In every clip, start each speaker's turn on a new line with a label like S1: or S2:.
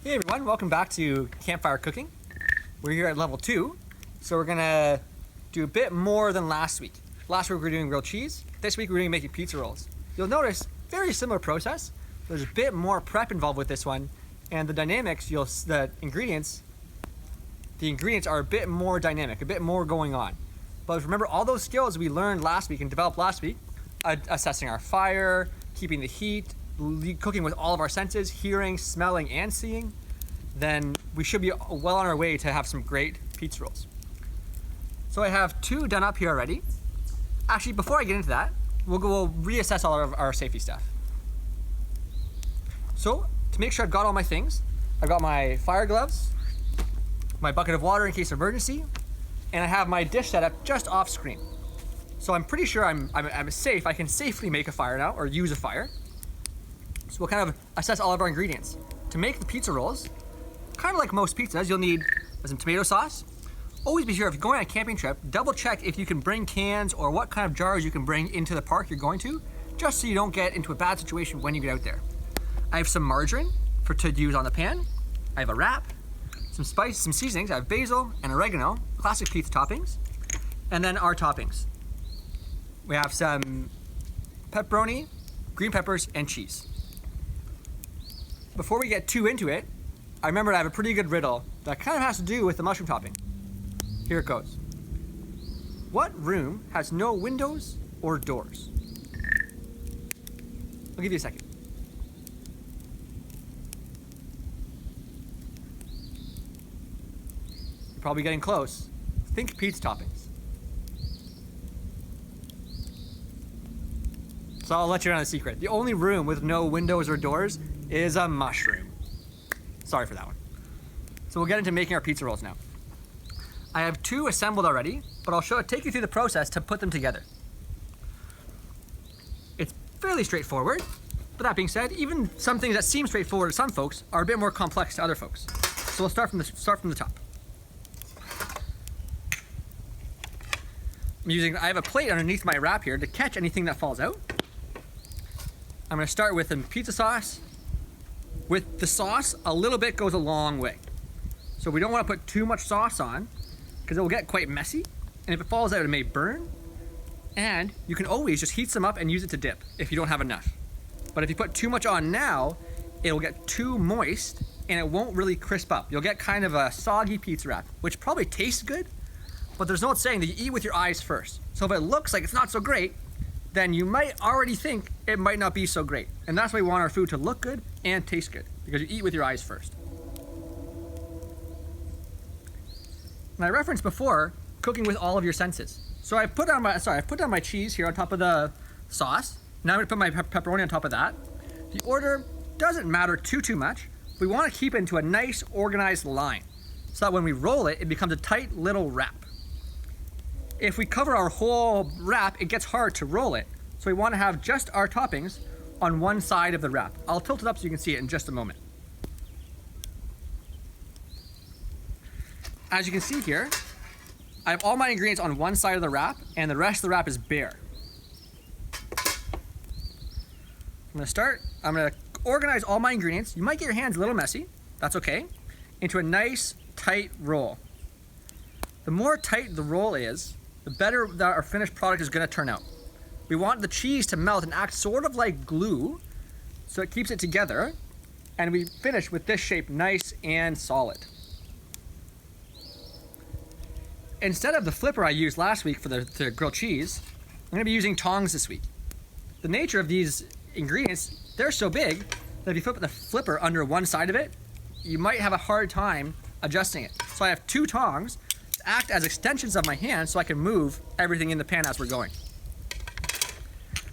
S1: Hey everyone, welcome back to Campfire Cooking. We're here at level 2, so we're gonna do a bit more than last week. Last week we were doing grilled cheese. This week we're gonna be making pizza rolls. You'll notice, very similar process. There's a bit more prep involved with this one, and the dynamics, the ingredients are a bit more dynamic, a bit more going on. But remember all those skills we learned last week and developed last week, assessing our fire, keeping the heat, cooking with all of our senses, hearing, smelling, and seeing, then we should be well on our way to have some great pizza rolls. So I have 2 done up here already. Actually, before I get into that, we'll reassess all of our safety stuff. So to make sure I've got all my things, I've got my fire gloves, my bucket of water in case of emergency, and I have my dish set up just off screen. So I'm pretty sure I'm safe. I can safely make a fire now, or use a fire. So we'll kind of assess all of our ingredients. To make the pizza rolls, kind of like most pizzas, you'll need some tomato sauce. Always be sure if you're going on a camping trip, double check if you can bring cans or what kind of jars you can bring into the park you're going to, just so you don't get into a bad situation when you get out there. I have some margarine to use on the pan. I have a wrap, some spice, some seasonings. I have basil and oregano, classic pizza toppings, and then our toppings. We have some pepperoni, green peppers, and cheese. Before we get too into it, I remembered I have a pretty good riddle that kind of has to do with the mushroom topping. Here it goes. What room has no windows or doors? I'll give you a second. You're probably getting close. Think pizza toppings. So I'll let you in on a secret. The only room with no windows or doors is a mushroom. Sorry for that one. So we'll get into making our pizza rolls now. I have 2 assembled already, but I'll take you through the process to put them together. It's fairly straightforward, but that being said, even some things that seem straightforward to some folks are a bit more complex to other folks. So we'll start from the top. I have a plate underneath my wrap here to catch anything that falls out. I'm going to start with some pizza sauce. With the sauce, a little bit goes a long way. So we don't want to put too much sauce on because it will get quite messy. And if it falls out, it may burn. And you can always just heat some up and use it to dip if you don't have enough. But if you put too much on now, it'll get too moist and it won't really crisp up. You'll get kind of a soggy pizza wrap, which probably tastes good, but there's no saying that you eat with your eyes first. So if it looks like it's not so great, then you might already think it might not be so great. And that's why we want our food to look good and taste good, because you eat with your eyes first. And I referenced before cooking with all of your senses. So I put down my cheese here on top of the sauce. Now I'm gonna put my pepperoni on top of that. The order doesn't matter too much. We want to keep it into a nice organized line so that when we roll it, it becomes a tight little wrap. If we cover our whole wrap, it gets hard to roll it. So we want to have just our toppings on one side of the wrap. I'll tilt it up so you can see it in just a moment. As you can see here, I have all my ingredients on one side of the wrap and the rest of the wrap is bare. I'm going to organize all my ingredients. You might get your hands a little messy, that's okay, into a nice tight roll. The more tight the roll is, the better that our finished product is going to turn out. We want the cheese to melt and act sort of like glue, so it keeps it together, and we finish with this shape nice and solid. Instead of the flipper I used last week for the grilled cheese, I'm going to be using tongs this week. The nature of these ingredients, they're so big that if you put the flipper under one side of it, you might have a hard time adjusting it. So I have 2 tongs act as extensions of my hand so I can move everything in the pan as we're going.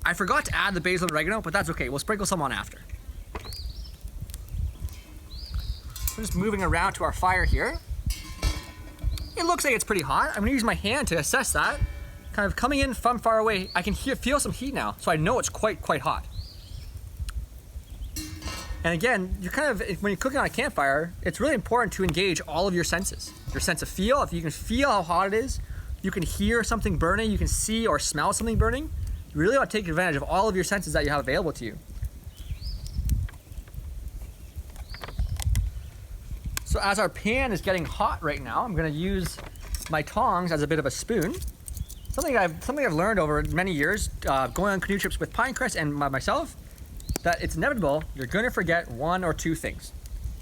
S1: I forgot to add the basil and oregano, but that's okay. We'll sprinkle some on after. We're just moving around to our fire here. It looks like it's pretty hot. I'm gonna use my hand to assess that. Kind of coming in from far away, I can feel some heat now, so I know it's quite hot. And again, when you're cooking on a campfire, it's really important to engage all of your senses. Your sense of feel, if you can feel how hot it is, you can hear something burning, you can see or smell something burning. You really want to take advantage of all of your senses that you have available to you. So as our pan is getting hot right now, I'm gonna use my tongs as a bit of a spoon. Something I've learned over many years, going on canoe trips with Pinecrest and myself, that it's inevitable you're gonna forget one or two things.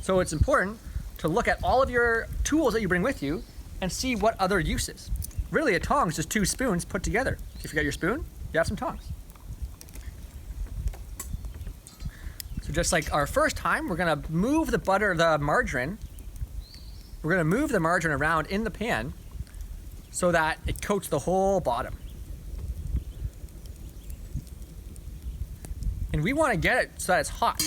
S1: So it's important to look at all of your tools that you bring with you and see what other uses. Really, a tong is just two spoons put together. If you forget your spoon, you have some tongs. So just like our first time, we're gonna move the margarine. We're gonna move the margarine around in the pan so that it coats the whole bottom. And we wanna get it so that it's hot.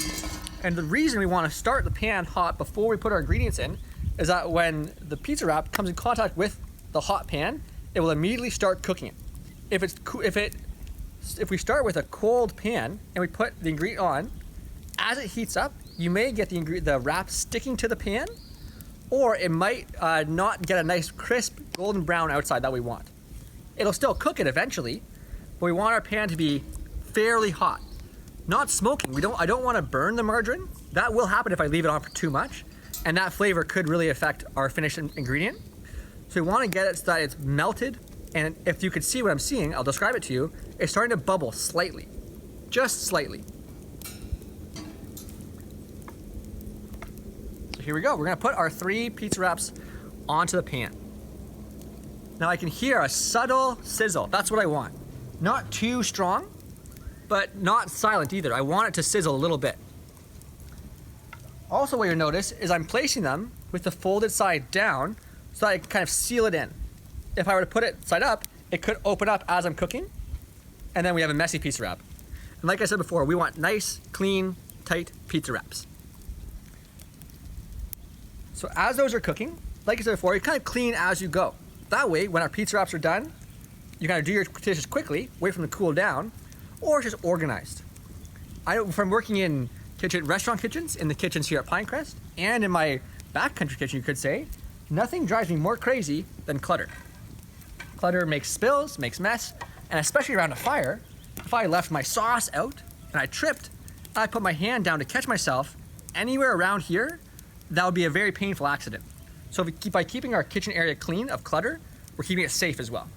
S1: And the reason we wanna start the pan hot before we put our ingredients in is that when the pizza wrap comes in contact with the hot pan, it will immediately start cooking it. If we start with a cold pan and we put the ingredient on, as it heats up, you may get the wrap sticking to the pan, or it might not get a nice crisp golden brown outside that we want. It'll still cook it eventually, but we want our pan to be fairly hot. Not smoking. I don't want to burn the margarine. That will happen if I leave it on for too much, and that flavor could really affect our finished ingredient. So we want to get it so that it's melted, and if you could see what I'm seeing, I'll describe it to you. It's starting to bubble slightly, just slightly. So here we go. We're gonna put our 3 pizza wraps onto the pan. Now I can hear a subtle sizzle. That's what I want. Not too strong, but not silent either. I want it to sizzle a little bit. Also, what you'll notice is I'm placing them with the folded side down so that I can kind of seal it in. If I were to put it side up, it could open up as I'm cooking, and then we have a messy pizza wrap. And like I said before, we want nice, clean, tight pizza wraps. So as those are cooking, like I said before, you kind of clean as you go. That way, when our pizza wraps are done, you kind of do your dishes quickly, wait for them to cool down, or just organized. From working in restaurant kitchens, in the kitchens here at Pinecrest, and in my backcountry kitchen, you could say, nothing drives me more crazy than clutter. Clutter makes spills, makes mess, and especially around a fire. If I left my sauce out and I tripped, and I put my hand down to catch myself anywhere around here, that would be a very painful accident. So by keeping our kitchen area clean of clutter, we're keeping it safe as well.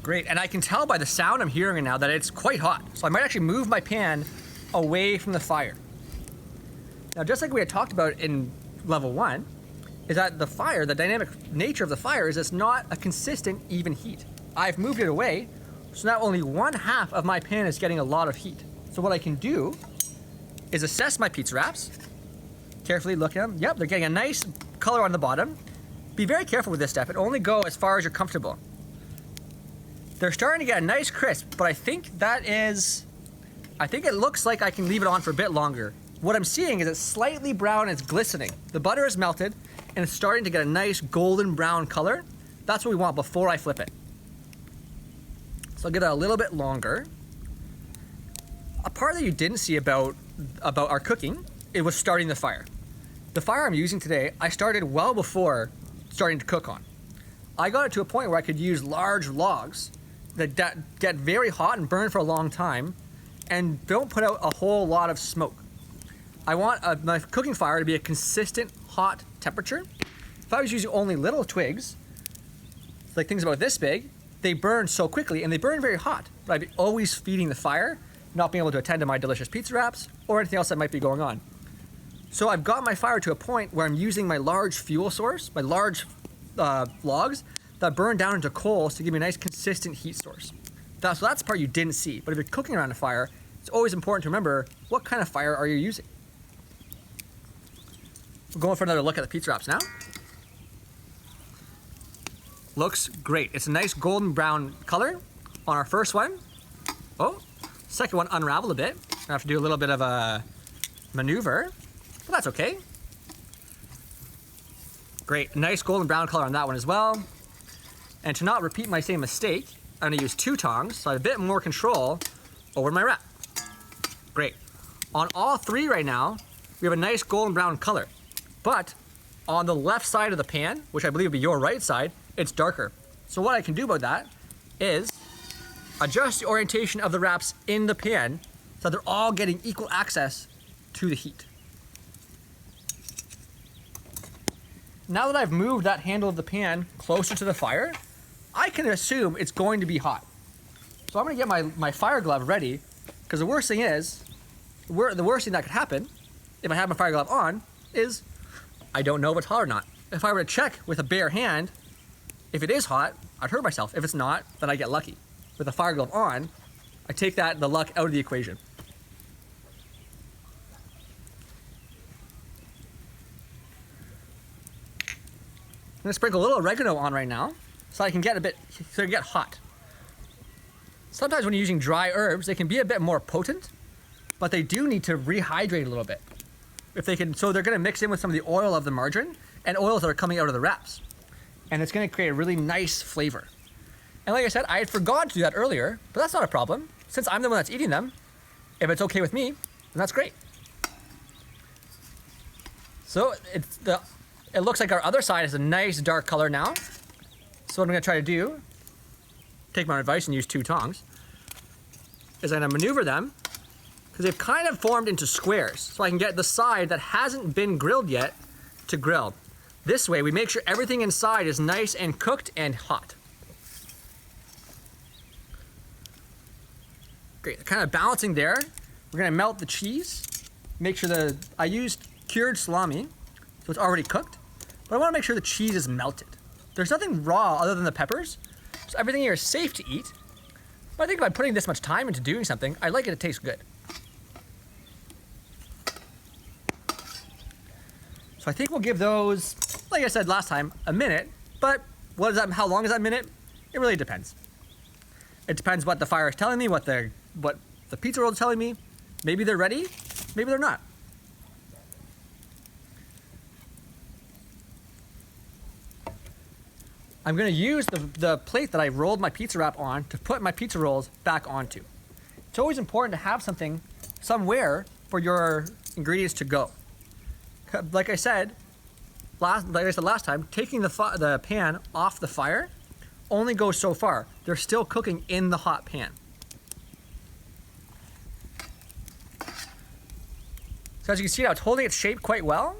S1: Great, and I can tell by the sound I'm hearing now that it's quite hot. So I might actually move my pan away from the fire. Now, just like we had talked about in level 1, is that the fire, the dynamic nature of the fire is it's not a consistent, even heat. I've moved it away, so now only 1/2 of my pan is getting a lot of heat. So what I can do is assess my pizza wraps, carefully look at them. Yep, they're getting a nice color on the bottom. Be very careful with this step, and only go as far as you're comfortable. They're starting to get a nice crisp, but I think it looks like I can leave it on for a bit longer. What I'm seeing is it's slightly brown and it's glistening. The butter is melted and it's starting to get a nice golden brown color. That's what we want before I flip it. So I'll get it a little bit longer. A part that you didn't see about our cooking, it was starting the fire. The fire I'm using today, I started well before starting to cook on. I got it to a point where I could use large logs that get very hot and burn for a long time and don't put out a whole lot of smoke. I want my cooking fire to be a consistent hot temperature. If I was using only little twigs, like things about this big, they burn so quickly and they burn very hot. But I'd be always feeding the fire, not being able to attend to my delicious pizza wraps or anything else that might be going on. So I've got my fire to a point where I'm using my large fuel source, my large logs that burn down into coals to give me a nice consistent heat source. So that's the part you didn't see. But if you're cooking around a fire, it's always important to remember what kind of fire are you using. We're going for another look at the pizza wraps now. Looks great. It's a nice golden brown color on our first one. Oh, second one unraveled a bit. I have to do a little bit of a maneuver, but that's okay. Great, nice golden brown color on that one as well. And to not repeat my same mistake, I'm gonna use 2 tongs, so I have a bit more control over my wrap. Great. On all 3 right now, we have a nice golden brown color. But on the left side of the pan, which I believe would be your right side, it's darker. So what I can do about that is adjust the orientation of the wraps in the pan so that they're all getting equal access to the heat. Now that I've moved that handle of the pan closer to the fire, I can assume it's going to be hot. So I'm gonna get my fire glove ready, because the worst thing that could happen if I have my fire glove on is I don't know if it's hot or not. If I were to check with a bare hand, if it is hot, I'd hurt myself. If it's not, then I get lucky. With a fire glove on, I take the luck out of the equation. I'm gonna sprinkle a little oregano on right now so I can get hot. Sometimes when you're using dry herbs, they can be a bit more potent, but they do need to rehydrate a little bit. So they're gonna mix in with some of the oil of the margarine and oils that are coming out of the wraps. And it's gonna create a really nice flavor. And like I said, I had forgotten to do that earlier, but that's not a problem. Since I'm the one that's eating them, if it's okay with me, then that's great. So it looks like our other side is a nice dark color now. So what I'm gonna try to do, take my advice and use 2 tongs, is I'm gonna maneuver them, because they've kind of formed into squares, so I can get the side that hasn't been grilled yet to grill. This way we make sure everything inside is nice and cooked and hot. Great, they're kind of balancing there. We're gonna melt the cheese, make sure I used cured salami, so it's already cooked, but I wanna make sure the cheese is melted. There's nothing raw other than the peppers, so everything here is safe to eat. But I think by putting this much time into doing something, I'd like it to taste good. So I think we'll give those, like I said last time, a minute, but how long is that minute? It really depends. It depends what the fire is telling me, what the pizza roll is telling me. Maybe they're ready, maybe they're not. I'm gonna use the plate that I rolled my pizza wrap on to put my pizza rolls back onto. It's always important to have something somewhere for your ingredients to go. Like I said last time, taking the pan off the fire only goes so far. They're still cooking in the hot pan. So as you can see now, it's holding its shape quite well.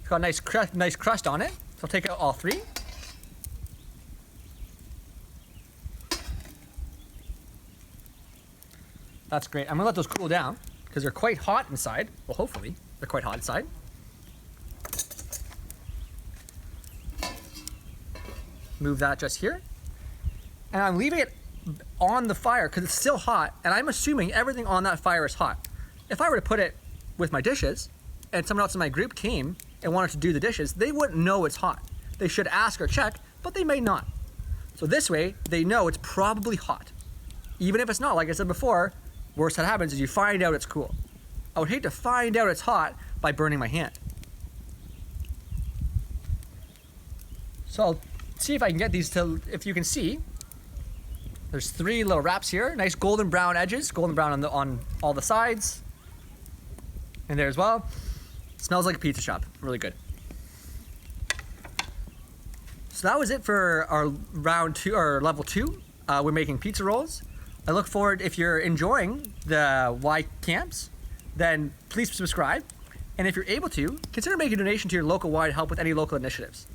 S1: It's got a nice crust on it. So I'll take out all 3. That's great. I'm gonna let those cool down because they're quite hot inside. Well, hopefully they're quite hot inside. Move that just here. And I'm leaving it on the fire because it's still hot, and I'm assuming everything on that fire is hot. If I were to put it with my dishes and someone else in my group came and wanted to do the dishes, they wouldn't know it's hot. They should ask or check, but they may not. So this way, they know it's probably hot. Even if it's not, like I said before, worst that happens is you find out it's cool. I would hate to find out it's hot by burning my hand. So I'll see if I can get these to, if you can see, there's 3 little wraps here. Nice golden brown edges, golden brown on all the sides. And there as well. Smells like a pizza shop, really good. So that was it for our round 2, or level 2. We're making pizza rolls. I look forward, if you're enjoying the YCamps, then please subscribe. And if you're able to, consider making a donation to your local Y to help with any local initiatives.